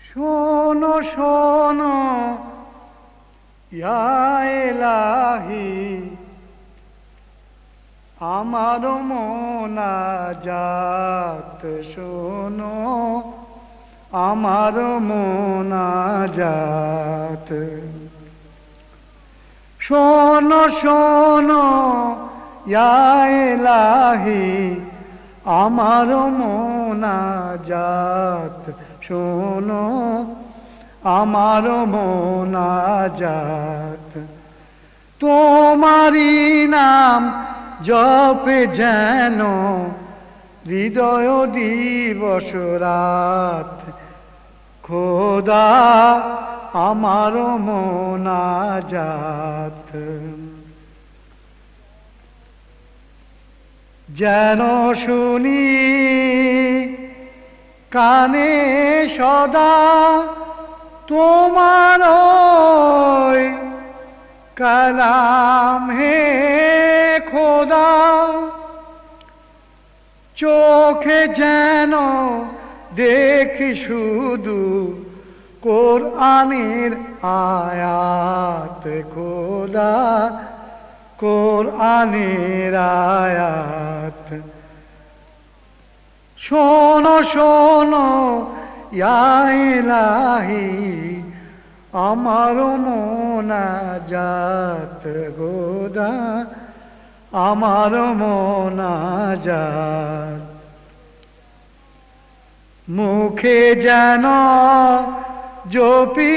শোনো শোনো ইয়া ইলাহি, আমার মোনাজাত শোনো, আমার মোনাজাত। শোনো শোনো ইয়া ইলাহি, আমার মোনাজাত শোনো, আমার মোনাজাত। তোমারি নাম জপে যেন হৃদয় দিবস রাত, খোদা আমার মোনাজাত। যেন শুনি কানে সদা তোমার কালাম হে খোদা, চোখে যেন দেখি শুধু কোরআনের আয়াত, খোদা কোরআনের আয়াত। শোনো শোনো ইয়া ইলাহি, আমার মোনাজাত খোদা, আমার মোনাজাত। মুখে যেন জপি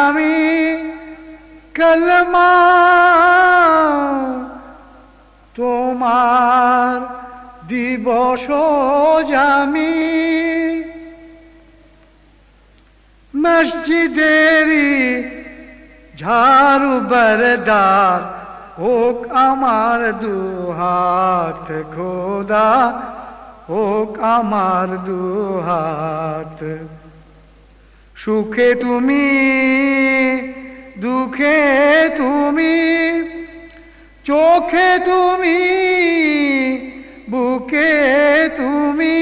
আমি কলমা, তোমার দিবস জামি। মসজিদেরি ঝাড়ু বরদার হোক আমার দুহাত, খোদা হোক আমার দুহাত। সুখে তুমি দুঃখে তুমি, চোখে তুমি বুকে তুমি,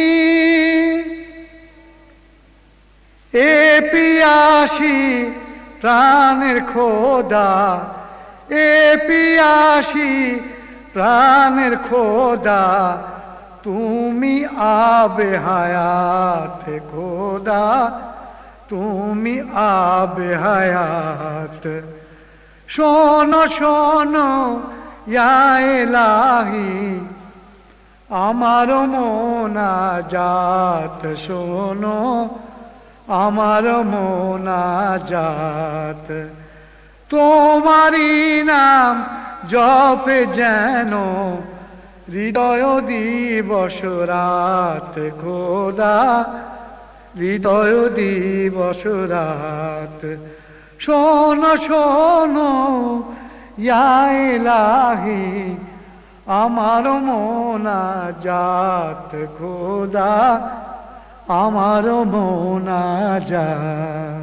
এ পিয়াসী প্রাণের খোদা, এ পিয়াসী প্রাণের খোদা, তুমি আবে হায়াত খোদা, তুমি আবে হায়াত। শোনো শোনো ইয়া ইলাহি, আমার মোনাজাত শোনো, আমার মোনাজাত। তোমারি নাম জপে যেন হৃদয় দিবস রাত, খোদা হৃদয় দিবস রাত। শোনো শোনো ইয়া ইলাহি, আমার মোনাজাত খোদা, আমার মোনাজাত।